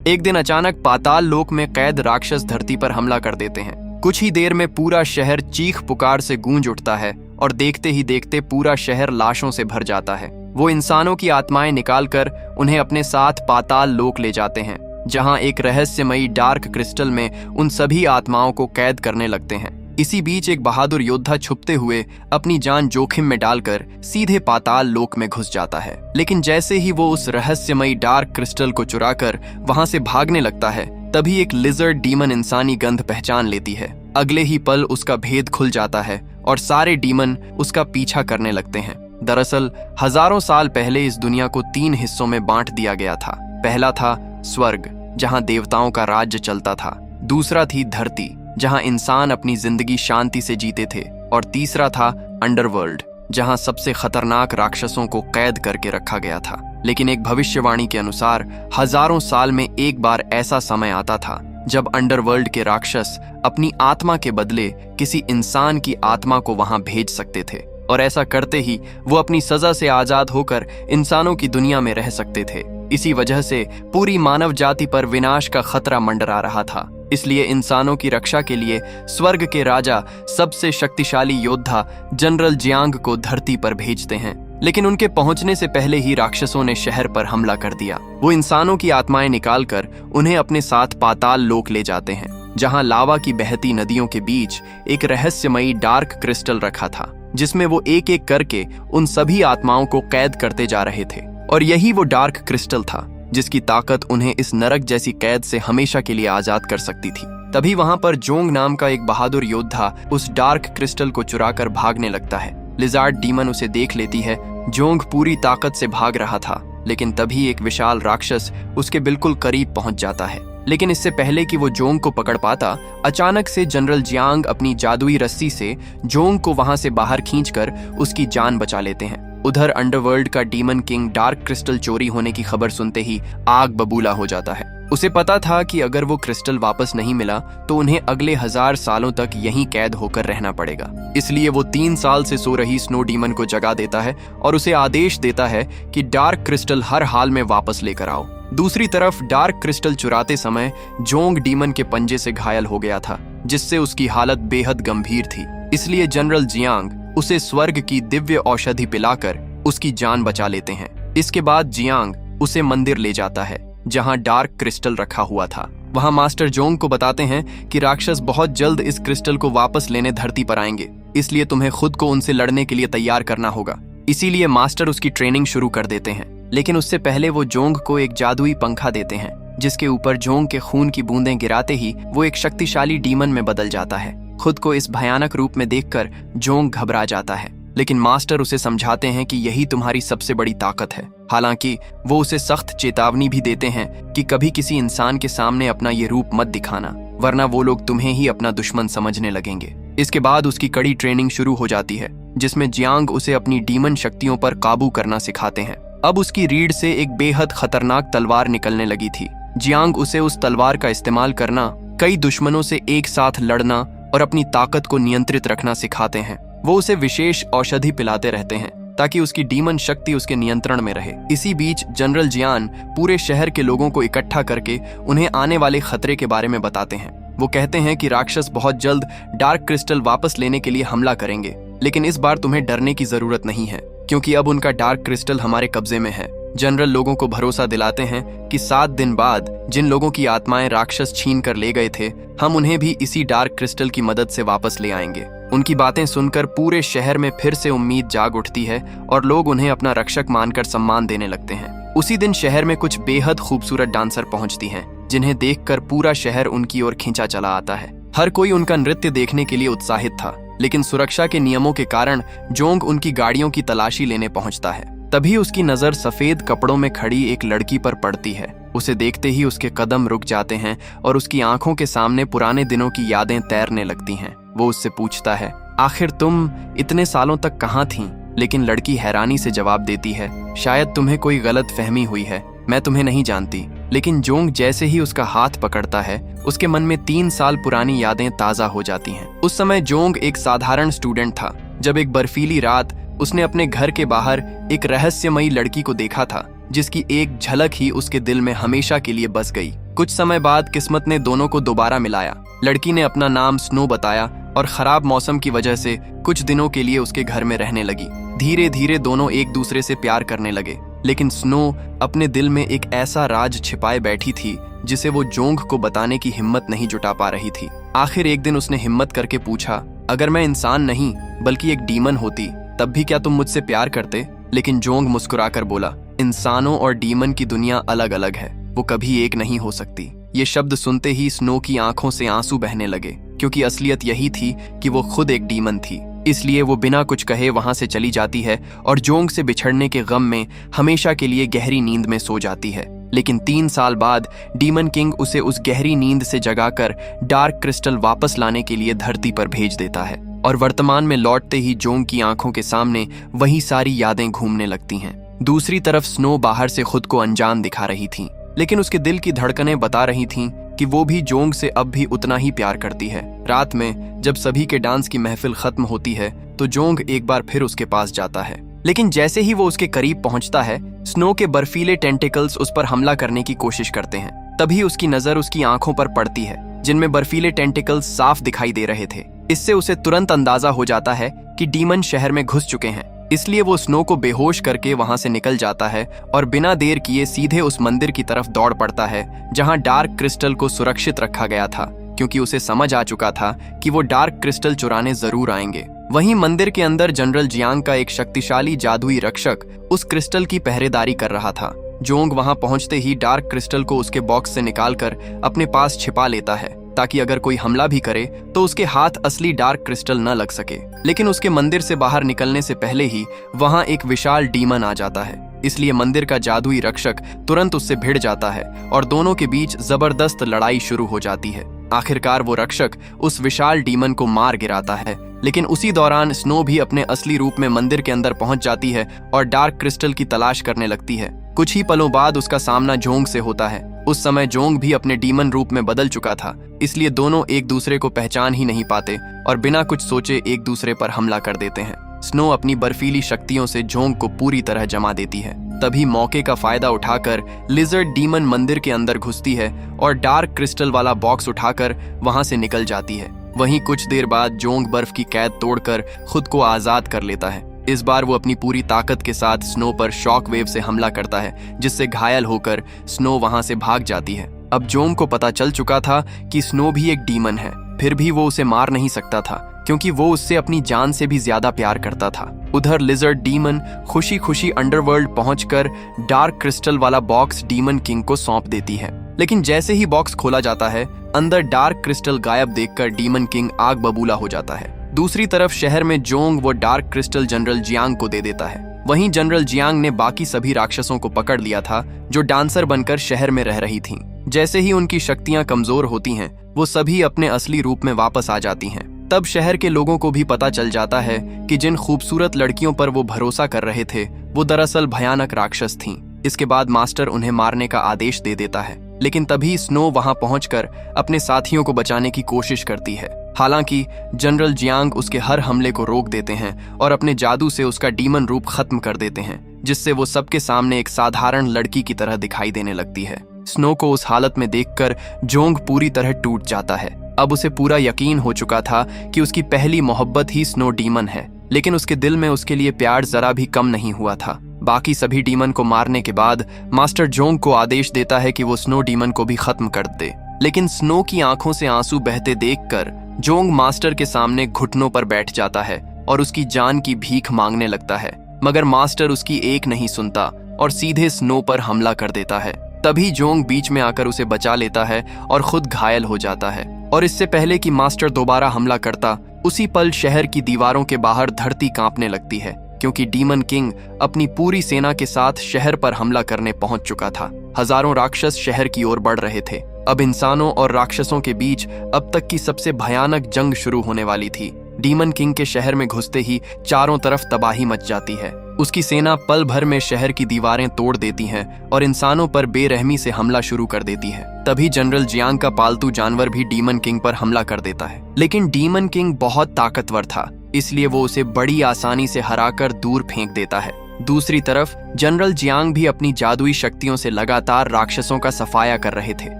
एक दिन अचानक पाताल लोक में कैद राक्षस धरती पर हमला कर देते हैं। कुछ ही देर में पूरा शहर चीख पुकार से गूंज उठता है और देखते ही देखते पूरा शहर लाशों से भर जाता है। वो इंसानों की आत्माएं निकालकर उन्हें अपने साथ पाताल लोक ले जाते हैं, जहां एक रहस्यमयी डार्क क्रिस्टल में उन सभी आत्माओं को कैद करने लगते हैं। इसी बीच एक बहादुर योद्धा छुपते हुए अपनी जान जोखिम में डालकर सीधे पाताल लोक में घुस जाता है। लेकिन जैसे ही वो उस रहस्यमयी डार्क क्रिस्टल को चुराकर वहां से भागने लगता है, तभी एक लिजर्ड डीमन इंसानी गंध पहचान लेती है। अगले ही पल उसका भेद खुल जाता है और सारे डीमन उसका पीछा करने लगते हैं। दरअसल हजारों साल पहले इस दुनिया को 3 हिस्सों में बांट दिया गया था। पहला था स्वर्ग, जहां देवताओं का राज्य चलता था। दूसरा थी धरती, जहां इंसान अपनी जिंदगी शांति से जीते थे। और तीसरा था अंडरवर्ल्ड, जहां सबसे खतरनाक राक्षसों को कैद करके रखा गया था। लेकिन एक भविष्यवाणी के अनुसार हजारों साल में एक बार ऐसा समय आता था जब अंडरवर्ल्ड के राक्षस अपनी आत्मा के बदले किसी इंसान की आत्मा को वहां भेज सकते थे, और ऐसा करते ही वो अपनी सजा से आजाद होकर इंसानों की दुनिया में रह सकते थे। इसी वजह से पूरी मानव जाति पर विनाश का खतरा मंडरा रहा था। इसलिए इंसानों की रक्षा के लिए स्वर्ग के राजा सबसे शक्तिशाली योद्धा जनरल जियांग को धरती पर भेजते हैं। लेकिन उनके पहुंचने से पहले ही राक्षसों ने शहर पर हमला कर दिया। वो इंसानों की आत्माएं निकालकर उन्हें अपने साथ पाताल लोक ले जाते हैं, जहां लावा की बहती नदियों के बीच एक रहस्यमयी डार्क क्रिस्टल रखा था, जिसमें वो एक एक करके उन सभी आत्माओं को कैद करते जा रहे थे। और यही वो डार्क क्रिस्टल था जिसकी ताकत उन्हें इस नरक जैसी कैद से हमेशा के लिए आजाद कर सकती थी। तभी वहां पर जोंग नाम का एक बहादुर योद्धा उस डार्क क्रिस्टल को चुराकर भागने लगता है। लिजार्ड डीमन उसे देख लेती है। जोंग पूरी ताकत से भाग रहा था, लेकिन तभी एक विशाल राक्षस उसके बिल्कुल करीब पहुंच जाता है। लेकिन इससे पहले कि वो जोंग को पकड़ पाता, अचानक से जनरल जियांग अपनी जादुई रस्सी से जोंग को वहां से बाहर खींचकर उसकी जान बचा लेते हैं। उधर अंडरवर्ल्ड का डीमन किंग डार्क क्रिस्टल चोरी होने की खबर सुनते ही आग बबूला हो जाता है। उसे पता था कि अगर वो क्रिस्टल वापस नहीं मिला तो उन्हें अगले 1000 सालों तक यहीं कैद होकर रहना पड़ेगा। इसलिए वो 3 साल से सो रही स्नो डीमन को जगा देता है और उसे आदेश देता है कि डार्क क्रिस्टल हर हाल में वापस लेकर आओ। दूसरी तरफ डार्क क्रिस्टल चुराते समय जोंग डीमन के पंजे से घायल हो गया था, जिससे उसकी हालत बेहद गंभीर थी। इसलिए जनरल जियांग उसे स्वर्ग की दिव्य औषधि पिलाकर उसकी जान बचा लेते हैं। इसके बाद जियांग उसे मंदिर ले जाता है जहां डार्क क्रिस्टल रखा हुआ था। वहां मास्टर जोंग को बताते हैं कि राक्षस बहुत जल्द इस क्रिस्टल को वापस लेने धरती पर आएंगे, इसलिए तुम्हें खुद को उनसे लड़ने के लिए तैयार करना होगा। इसीलिए मास्टर उसकी ट्रेनिंग शुरू कर देते हैं। लेकिन उससे पहले वो जोंग को एक जादुई पंखा देते हैं, जिसके ऊपर जोंग के खून की बूंदें गिराते ही वो एक शक्तिशाली डीमन में बदल जाता है। खुद को इस भयानक रूप में देखकर जोंग घबरा जाता है, लेकिन मास्टर उसे समझाते हैं कि यही तुम्हारी सबसे बड़ी ताकत है। हालांकि वो उसे सख्त चेतावनी भी देते हैं कि कभी किसी इंसान के सामने अपना ये रूप मत दिखाना, वरना वो लोग तुम्हें ही अपना दुश्मन समझने लगेंगे। इसके बाद उसकी कड़ी ट्रेनिंग शुरू हो जाती है, जिसमें जियांग उसे अपनी डीमन शक्तियों पर काबू करना सिखाते हैं। अब उसकी रीढ़ से एक बेहद खतरनाक तलवार निकलने लगी थी। जियांग उसे उस तलवार का इस्तेमाल करना, कई दुश्मनों से एक साथ लड़ना और अपनी ताकत को नियंत्रित रखना सिखाते हैं। वो उसे विशेष औषधि पिलाते रहते हैं ताकि उसकी डीमन शक्ति उसके नियंत्रण में रहे। इसी बीच जनरल जियान पूरे शहर के लोगों को इकट्ठा करके उन्हें आने वाले खतरे के बारे में बताते हैं। वो कहते हैं कि राक्षस बहुत जल्द डार्क क्रिस्टल वापस लेने के लिए हमला करेंगे, लेकिन इस बार तुम्हें डरने की जरूरत नहीं है, क्योंकि अब उनका डार्क क्रिस्टल हमारे कब्जे में है। जनरल लोगों को भरोसा दिलाते हैं कि 7 दिन बाद जिन लोगों की आत्माएं राक्षस छीन कर ले गए थे, हम उन्हें भी इसी डार्क क्रिस्टल की मदद से वापस ले आएंगे। उनकी बातें सुनकर पूरे शहर में फिर से उम्मीद जाग उठती है और लोग उन्हें अपना रक्षक मानकर सम्मान देने लगते हैं। उसी दिन शहर में कुछ बेहद खूबसूरत डांसर पहुंचती हैं, जिन्हें देखकर पूरा शहर उनकी ओर खींचा चला आता है। हर कोई उनका नृत्य देखने के लिए उत्साहित था, लेकिन सुरक्षा के नियमों के कारण जोंग उनकी गाड़ियों की तलाशी लेने पहुंचता है। तभी उसकी नजर सफेद कपड़ों में खड़ी एक लड़की पर पड़ती है। उसे देखते ही उसके कदम रुक जाते हैं और उसकी आंखों के सामने पुराने दिनों की यादें तैरने लगती हैं। वो उससे पूछता है, आखिर तुम इतने सालों तक कहाँ थीं? लेकिन लड़की हैरानी से जवाब देती है, शायद तुम्हें कोई गलत फहमी हुई है, मैं तुम्हें नहीं जानती। लेकिन जोंग जैसे ही उसका हाथ पकड़ता है, उसके मन में 3 साल पुरानी यादें ताजा हो जाती हैं। उस समय जोंग एक साधारण स्टूडेंट था, जब एक बर्फीली रात उसने अपने घर के बाहर एक रहस्यमयी लड़की को देखा था, जिसकी एक झलक ही उसके दिल में हमेशा के लिए बस गई। कुछ समय बाद किस्मत ने दोनों को दोबारा मिलाया। लड़की ने अपना नाम स्नो बताया और खराब मौसम की वजह से कुछ दिनों के लिए उसके घर में रहने लगी। धीरे धीरे दोनों एक दूसरे से प्यार करने लगे, लेकिन स्नो अपने दिल में एक ऐसा राज छिपाए बैठी थी जिसे वो जोंग को बताने की हिम्मत नहीं जुटा पा रही थी। आखिर एक दिन उसने हिम्मत करके पूछा, अगर मैं इंसान नहीं बल्कि एक डीमन होती तब भी क्या तुम मुझसे प्यार करते? लेकिन जोंग मुस्कुराकर बोला, इंसानों और डीमन की दुनिया अलग अलग है, वो कभी एक नहीं हो सकती। ये शब्द सुनते ही स्नो की आंखों से आंसू बहने लगे, क्योंकि असलियत यही थी कि वो खुद एक डीमन थी। इसलिए वो बिना कुछ कहे वहां से चली जाती है और जोंग से बिछड़ने के गम में हमेशा के लिए गहरी नींद में सो जाती है। लेकिन 3 साल बाद डीमन किंग उसे उस गहरी नींद से जगाकर डार्क क्रिस्टल वापस लाने के लिए धरती पर भेज देता है और वर्तमान में लौटते ही जोंग की आंखों के सामने वही सारी यादें घूमने लगती हैं। दूसरी तरफ स्नो बाहर से खुद को अनजान दिखा रही थी, लेकिन उसके दिल की धड़कनें बता रही थीं कि वो भी जोंग से अब भी उतना ही प्यार करती है। रात में जब सभी के डांस की महफिल खत्म होती है तो जोंग एक बार फिर उसके पास जाता है, लेकिन जैसे ही वो उसके करीब पहुंचता है स्नो के बर्फीले टेंटिकल्स उस पर हमला करने की कोशिश करते हैं। तभी उसकी नजर उसकी आंखों पर पड़ती है जिनमें बर्फीले टेंटिकल्स साफ दिखाई दे रहे थे। इससे उसे तुरंत अंदाजा हो जाता है कि डीमन शहर में घुस चुके हैं। इसलिए वो स्नो को बेहोश करके वहां से निकल जाता है और बिना देर किए सीधे उस मंदिर की तरफ दौड़ पड़ता है जहां डार्क क्रिस्टल को सुरक्षित रखा गया था, क्योंकि उसे समझ आ चुका था कि वो डार्क क्रिस्टल चुराने जरूर आएंगे। वहीं मंदिर के अंदर जनरल जियांग का एक शक्तिशाली जादुई रक्षक उस क्रिस्टल की पहरेदारी कर रहा था। जोंग वहां पहुंचते ही डार्क क्रिस्टल को उसके बॉक्स से निकालकर अपने पास छिपा लेता है, ताकि अगर कोई हमला भी करे तो उसके हाथ असली डार्क क्रिस्टल न लग सके। लेकिन उसके मंदिर से बाहर निकलने से पहले ही वहां एक विशाल डीमन आ जाता है, इसलिए मंदिर का जादुई रक्षक तुरंत उससे भिड़ जाता है और दोनों के बीच जबरदस्त लड़ाई शुरू हो जाती है। आखिरकार वो रक्षक उस विशाल डीमन को मार गिराता है, लेकिन उसी दौरान स्नो भी अपने असली रूप में मंदिर के अंदर पहुंच जाती है और डार्क क्रिस्टल की तलाश करने लगती है। कुछ ही पलों बाद उसका सामना जोंग से होता है। उस समय जोंग भी अपने डीमन रूप में बदल चुका था, इसलिए दोनों एक दूसरे को पहचान ही नहीं पाते और बिना कुछ सोचे एक दूसरे पर हमला कर देते हैं। स्नो अपनी बर्फीली शक्तियों से जोंग को पूरी तरह जमा देती है। तभी मौके का फायदा उठाकर लिजर्ड डीमन मंदिर के अंदर घुसती है और डार्क क्रिस्टल वाला बॉक्स उठाकर वहां से निकल जाती है। वहीं कुछ देर बाद जोंग बर्फ की कैद तोड़कर खुद को आजाद कर लेता है। इस बार वो अपनी पूरी ताकत के साथ स्नो पर शॉक वेव से हमला करता है, जिससे घायल होकर स्नो वहां से भाग जाती है। अब जोंग को पता चल चुका था कि स्नो भी एक डीमन है, फिर भी वो उसे मार नहीं सकता था, क्योंकि वो उससे अपनी जान से भी ज्यादा प्यार करता था। उधर लिजर्ड डीमन खुशी खुशी अंडरवर्ल्ड पहुंचकर डार्क क्रिस्टल वाला बॉक्स डीमन किंग को सौंप देती है। लेकिन जैसे ही बॉक्स खोला जाता है, अंदर डार्क क्रिस्टल गायब देखकर डीमन किंग आग बबूला हो जाता है। दूसरी तरफ शहर में जोंग वो डार्क क्रिस्टल जनरल जियांग को दे देता है। वहीं जनरल जियांग ने बाकी सभी राक्षसों को पकड़ लिया था जो डांसर बनकर शहर में रह रही थीं। जैसे ही उनकी शक्तियां कमजोर होती हैं, वो सभी अपने असली रूप में वापस आ जाती हैं। तब शहर के लोगों को भी पता चल जाता है कि जिन खूबसूरत लड़कियों पर वो भरोसा कर रहे थे वो दरअसल भयानक राक्षस थीं। इसके बाद मास्टर उन्हें मारने का आदेश दे देता है, लेकिन तभी स्नो वहां पहुंचकर अपने साथियों को बचाने की कोशिश करती है। हालांकि जनरल जियांग उसके हर हमले को रोक देते हैं और अपने जादू से उसका डीमन रूप खत्म कर देते हैं, जिससे वो सबके सामने एक साधारण लड़की की तरह दिखाई देने लगती है। स्नो को उस हालत में देखकर जोंग पूरी तरह टूट जाता है। अब उसे पूरा यकीन हो चुका था कि उसकी पहली मोहब्बत ही स्नो डीमन है, लेकिन उसके दिल में उसके लिए प्यार जरा भी कम नहीं हुआ था। बाकी सभी डीमन को मारने के बाद मास्टर जोंग को आदेश देता है कि वो स्नो डीमन को भी खत्म कर दे, लेकिन स्नो की आंखों से आंसू बहते देखकर जोंग मास्टर के सामने घुटनों पर बैठ जाता है और उसकी जान की भीख मांगने लगता है, मगर मास्टर उसकी एक नहीं सुनता और सीधे स्नो पर हमला कर देता है। तभी जोंग बीच में आकर उसे बचा लेता है और खुद घायल हो जाता है। और इससे पहले कि मास्टर दोबारा हमला करता, उसी पल शहर की दीवारों के बाहर धरती कांपने लगती है, क्योंकि डीमन किंग अपनी पूरी सेना के साथ शहर पर हमला करने पहुंच चुका था। हजारों राक्षस शहर की ओर बढ़ रहे थे। अब इंसानों और राक्षसों के बीच अब तक की सबसे भयानक जंग शुरू होने वाली थी। डीमन किंग के शहर में घुसते ही चारों तरफ तबाही मच जाती है। उसकी सेना पल भर में शहर की दीवारें तोड़ देती हैं और इंसानों पर बेरहमी से हमला शुरू कर देती है। तभी जनरल जियांग का पालतू जानवर भी डीमन किंग पर हमला कर देता है, लेकिन डीमन किंग बहुत ताकतवर था, इसलिए वो उसे बड़ी आसानी से हराकर दूर फेंक देता है। दूसरी तरफ जनरल जियांग भी अपनी जादुई शक्तियों से लगातार राक्षसों का सफाया कर रहे थे,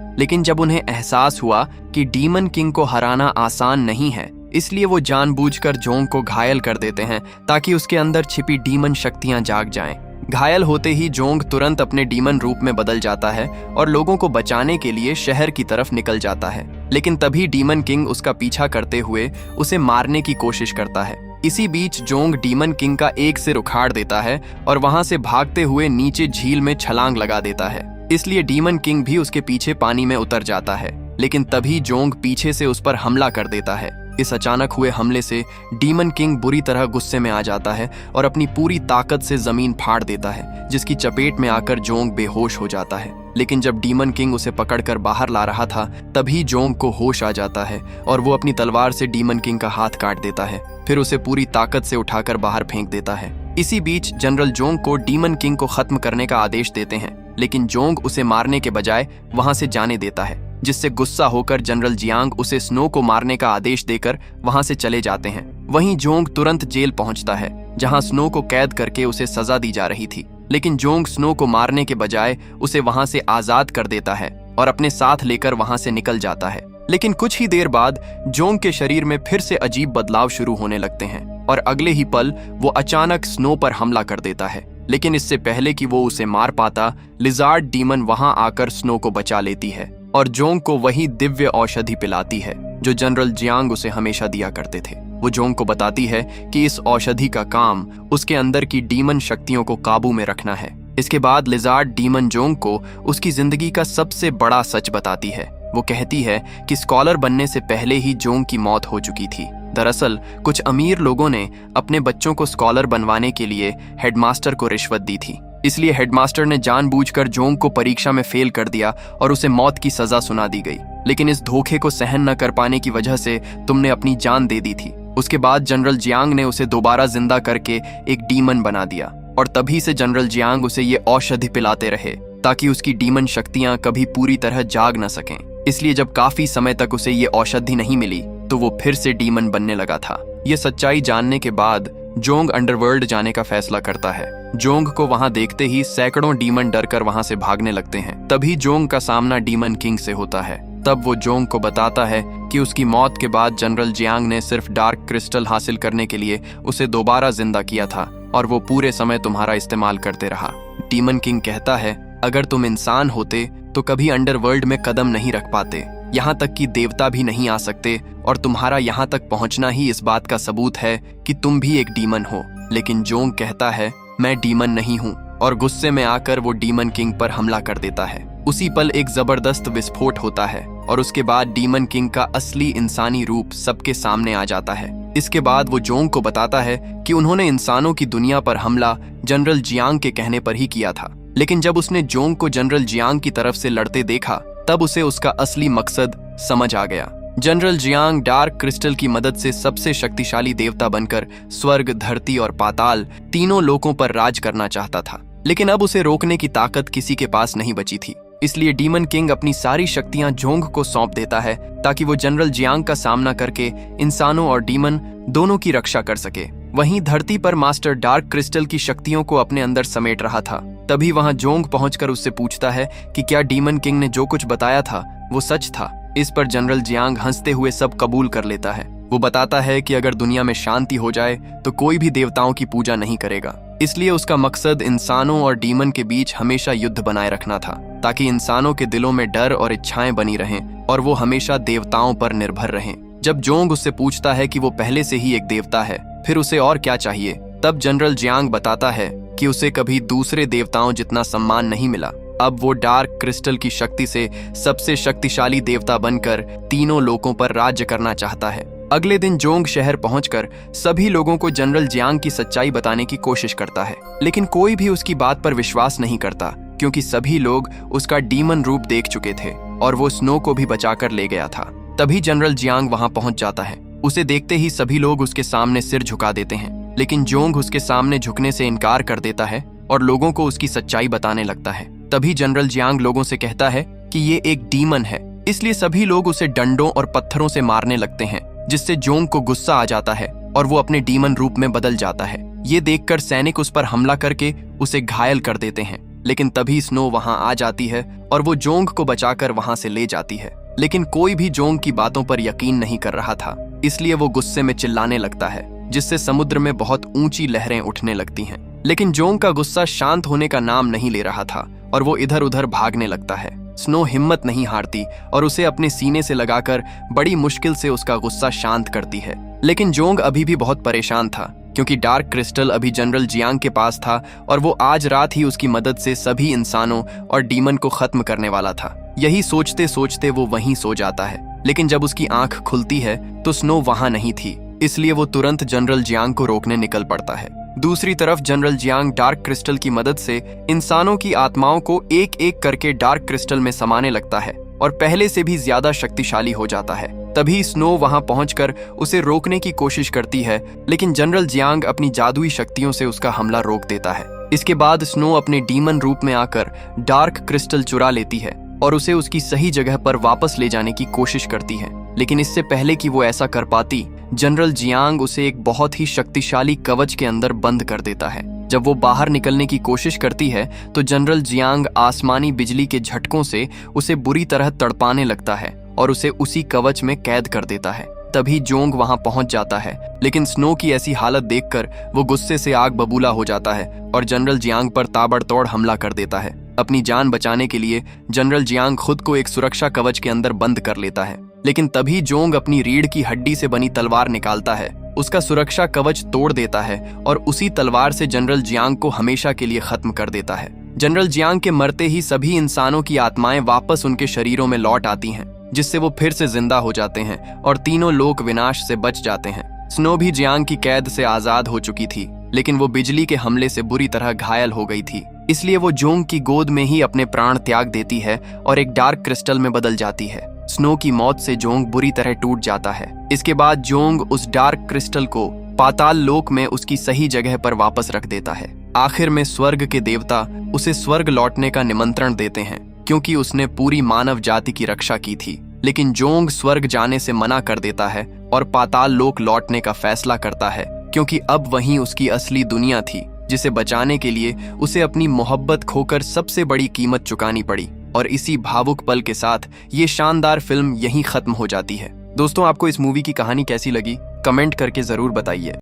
लेकिन जब उन्हें एहसास हुआ कि डीमन किंग को हराना आसान नहीं है, इसलिए वो जानबूझकर जोंग को घायल कर देते हैं ताकि उसके अंदर छिपी डीमन शक्तियां जाग जाएं। घायल होते ही जोंग तुरंत अपने डीमन रूप में बदल जाता है और लोगों को बचाने के लिए शहर की तरफ निकल जाता है, लेकिन तभी डीमन किंग उसका पीछा करते हुए उसे मारने की कोशिश करता है। इसी बीच जोंग डीमन किंग का एक सिर उखाड़ देता है और वहां से भागते हुए नीचे झील में छलांग लगा देता है, इसलिए डीमन किंग भी उसके पीछे पानी में उतर जाता है। लेकिन तभी जोंग पीछे से उस पर हमला कर देता है। इस अचानक हुए हमले से डीमन किंग बुरी तरह गुस्से में आ जाता है और अपनी पूरी ताकत से जमीन फाड़ देता है, जिसकी चपेट में आकर जोंग बेहोश हो जाता है। लेकिन जब डीमन किंग उसे पकड़कर बाहर ला रहा था, तभी जोंग को होश आ जाता है और वो अपनी तलवार से डीमन किंग का हाथ काट देता है, फिर उसे पूरी ताकत से उठाकर बाहर फेंक देता है। इसी बीच जनरल जोंग को डीमन किंग को खत्म करने का आदेश देते हैं, लेकिन जोंग उसे मारने के बजाय वहां से जाने देता है, जिससे गुस्सा होकर जनरल जियांग उसे स्नो को मारने का आदेश देकर वहां से चले जाते हैं। वहीं जोंग तुरंत जेल पहुंचता है, जहां स्नो को कैद करके उसे सजा दी जा रही थी, लेकिन जोंग स्नो को मारने के बजाय उसे वहां से आजाद कर देता है और अपने साथ लेकर वहां से निकल जाता है। लेकिन कुछ ही देर बाद जोंग के शरीर में फिर से अजीब बदलाव शुरू होने लगते हैं और अगले ही पल वो अचानक स्नो पर हमला कर देता है। लेकिन इससे पहले कि वो उसे मार पाता, लिजार्ड डीमन वहां आकर स्नो को बचा लेती है और जोंग को वही दिव्य औषधि पिलाती है जो जनरल जियांग उसे हमेशा दिया करते थे। वो जोंग को बताती है कि इस औषधि का काम उसके अंदर की डीमन शक्तियों को काबू में रखना है। इसके बाद लिजार्ड डीमन जोंग को उसकी जिंदगी का सबसे बड़ा सच बताती है। वो कहती है कि स्कॉलर बनने से पहले ही जोंग की मौत हो चुकी थी। दरअसल कुछ अमीर लोगों ने अपने बच्चों को स्कॉलर बनवाने के लिए हेडमास्टर को रिश्वत दी थी, इसलिए हेडमास्टर ने जानबूझकर जोंग को परीक्षा में फेल कर दिया और उसे मौत की सजा सुना दी गई। लेकिन इस धोखे को सहन न कर पाने की वजह से तुमने अपनी जान दे दी थी। उसके बाद जनरल जियांग ने उसे दोबारा जिंदा करके एक डीमन बना दिया और तभी से जनरल जियांग उसे ये औषधि पिलाते रहे ताकि उसकी डीमन शक्तियां कभी पूरी तरह जाग न सकें। इसलिए जब काफी समय तक उसे ये औषधि नहीं मिली तो वो फिर से डीमन बनने लगा था। ये सच्चाई जानने के बाद जोंग अंडरवर्ल्ड जाने का फैसला करता है। जोंग को वहां देखते ही सैकड़ों डीमन डरकर वहां से भागने लगते हैं। तभी जोंग का सामना डीमन किंग से होता है। तब वो जोंग को बताता है कि उसकी मौत के बाद जनरल जियांग ने सिर्फ डार्क क्रिस्टल हासिल करने के लिए उसे दोबारा जिंदा किया था और वो पूरे समय तुम्हारा इस्तेमाल करते रहा। डीमन किंग कहता है, अगर तुम इंसान होते तो कभी अंडरवर्ल्ड में कदम नहीं रख पाते, यहाँ तक कि देवता भी नहीं आ सकते, और तुम्हारा यहाँ तक पहुँचना ही इस बात का सबूत है कि तुम भी एक डीमन हो। लेकिन जोंग कहता है, मैं डीमन नहीं हूँ, और गुस्से में आकर वो डीमन किंग पर हमला कर देता है। उसी पल एक जबरदस्त विस्फोट होता है और उसके बाद डीमन किंग का असली इंसानी रूप सबके सामने आ जाता है। इसके बाद वो जोंग को बताता है कि उन्होंने इंसानों की दुनिया पर हमला जनरल जियांग के कहने पर ही किया था। लेकिन जब उसने जोंग को जनरल जियांग की तरफ से लड़ते देखा, तब उसे उसका असली मकसद समझ आ गया। जनरल जियांग डार्क क्रिस्टल की मदद से सबसे शक्तिशाली देवता बनकर स्वर्ग, धरती और पाताल तीनों लोकों पर राज करना चाहता था। लेकिन अब उसे रोकने की ताकत किसी के पास नहीं बची थी। इसलिए डीमन किंग अपनी सारी शक्तियां जोंग को सौंप देता है ताकि वो जनरल जियांग का सामना करके इंसानों और डीमन दोनों की रक्षा कर सके। वहीं धरती पर मास्टर डार्क क्रिस्टल की शक्तियों को अपने अंदर समेट रहा था। तभी वहां जोंग पहुंचकर उससे पूछता है कि क्या डीमन किंग ने जो कुछ बताया था वो सच था। इस पर जनरल जियांग हंसते हुए सब कबूल कर लेता है। वो बताता है कि अगर दुनिया में शांति हो जाए तो कोई भी देवताओं की पूजा नहीं करेगा। इसलिए उसका मकसद इंसानों और डीमन के बीच हमेशा युद्ध बनाए रखना था, ताकि इंसानों के दिलों में डर और इच्छाएं बनी रहें और वो हमेशा देवताओं पर निर्भर रहें। जब जोंग उससे पूछता है कि वो पहले से ही एक देवता है, फिर उसे और क्या चाहिए, तब जनरल जियांग बताता है कि उसे कभी दूसरे देवताओं जितना सम्मान नहीं मिला। अब वो डार्क क्रिस्टल की शक्ति से सबसे शक्तिशाली देवता बनकर तीनों लोकों पर राज्य करना चाहता है। अगले दिन जोंग शहर पहुंचकर सभी लोगों को जनरल जियांग की सच्चाई बताने की कोशिश करता है, लेकिन कोई भी उसकी बात पर विश्वास नहीं करता, क्योंकि सभी लोग उसका डीमन रूप देख चुके थे और वो स्नो को भी बचाकर ले गया था। तभी जनरल जियांग वहां पहुंच जाता है। उसे देखते ही सभी लोग उसके सामने सिर झुका देते हैं, लेकिन जोंग उसके सामने झुकने से इनकार कर देता है और लोगों को उसकी सच्चाई बताने लगता है। तभी जनरल जियांग लोगों से कहता है कि ये एक डीमन है, इसलिए सभी लोग उसे डंडों और पत्थरों से मारने लगते हैं, जिससे जोंग को गुस्सा आ जाता है और वो अपने डीमन रूप में बदल जाता है। ये देखकर सैनिक उस पर हमला करके उसे घायल कर देते हैं, लेकिन तभी स्नो वहां आ जाती है और वो जोंग को बचाकर वहां से ले जाती है। लेकिन कोई भी जोंग की बातों पर यकीन नहीं कर रहा था, इसलिए वो गुस्से में चिल्लाने लगता है, जिससे समुद्र में बहुत ऊंची लहरें उठने लगती हैं। लेकिन जोंग का गुस्सा शांत होने का नाम नहीं ले रहा था और वो इधर उधर भागने लगता है। स्नो हिम्मत नहीं हारती और उसे अपने सीने से लगाकर बड़ी मुश्किल से उसका गुस्सा शांत करती है। लेकिन जोंग अभी भी बहुत परेशान था, क्योंकि डार्क क्रिस्टल अभी जनरल जियांग के पास था और वो आज रात ही उसकी मदद से सभी इंसानों और डीमन को खत्म करने वाला था। यही सोचते सोचते वो वहीं सो जाता है। लेकिन जब उसकी आंख खुलती है तो स्नो वहां नहीं थी, इसलिए वो तुरंत जनरल जियांग को रोकने निकल पड़ता है। दूसरी तरफ जनरल जियांग डार्क क्रिस्टल की मदद से इंसानों की आत्माओं को एक एक करके डार्क क्रिस्टल में समाने लगता है और पहले से भी ज्यादा शक्तिशाली हो जाता है। तभी स्नो वहां पहुंचकर उसे रोकने की कोशिश करती है, लेकिन जनरल जियांग अपनी जादुई शक्तियों से उसका हमला रोक देता है। इसके बाद स्नो अपने डीमन रूप में आकर डार्क क्रिस्टल चुरा लेती है और उसे उसकी सही जगह पर वापस ले जाने की कोशिश करती है। लेकिन इससे पहले कि वो ऐसा कर पाती, जनरल जियांग उसे एक बहुत ही शक्तिशाली कवच के अंदर बंद कर देता है। जब वो बाहर निकलने की कोशिश करती है तो जनरल जियांग आसमानी बिजली के झटकों से उसे बुरी तरह तड़पाने लगता है और उसे उसी कवच में कैद कर देता है। तभी जोंग वहां पहुंच जाता है, लेकिन स्नो की ऐसी हालत देखकर वो गुस्से से आग बबूला हो जाता है और जनरल जियांग पर ताबड़तोड़ हमला कर देता है। अपनी जान बचाने के लिए जनरल जियांग खुद को एक सुरक्षा कवच के अंदर बंद कर लेता है, लेकिन तभी जोंग अपनी रीढ़ की हड्डी से बनी तलवार निकालता है, उसका सुरक्षा कवच तोड़ देता है और उसी तलवार से जनरल जियांग को हमेशा के लिए खत्म कर देता है। जनरल जियांग के मरते ही सभी इंसानों की आत्माएं वापस उनके शरीरों में लौट आती हैं, जिससे वो फिर से जिंदा हो जाते हैं और तीनों लोक विनाश से बच जाते हैं। स्नो भी जियांग की कैद से आजाद हो चुकी थी, लेकिन वो बिजली के हमले से बुरी तरह घायल हो गई थी, इसलिए वो जोंग की गोद में ही अपने प्राण त्याग देती है और एक डार्क क्रिस्टल में बदल जाती है। स्नो की मौत से जोंग बुरी तरह टूट जाता है। इसके बाद जोंग उस डार्क क्रिस्टल को पाताल लोक में उसकी सही जगह पर वापस रख देता है। आखिर में स्वर्ग के देवता उसे स्वर्ग लौटने का निमंत्रण देते हैं, क्योंकि उसने पूरी मानव जाति की रक्षा की थी। लेकिन जोंग स्वर्ग जाने से मना कर देता है और पाताल लोक लौटने का फैसला करता है, क्योंकि अब वहीं उसकी असली दुनिया थी, जिसे बचाने के लिए उसे अपनी मोहब्बत खोकर सबसे बड़ी कीमत चुकानी पड़ी। और इसी भावुक पल के साथ ये शानदार फिल्म यहीं खत्म हो जाती है। दोस्तों, आपको इस मूवी की कहानी कैसी लगी? कमेंट करके जरूर बताइए।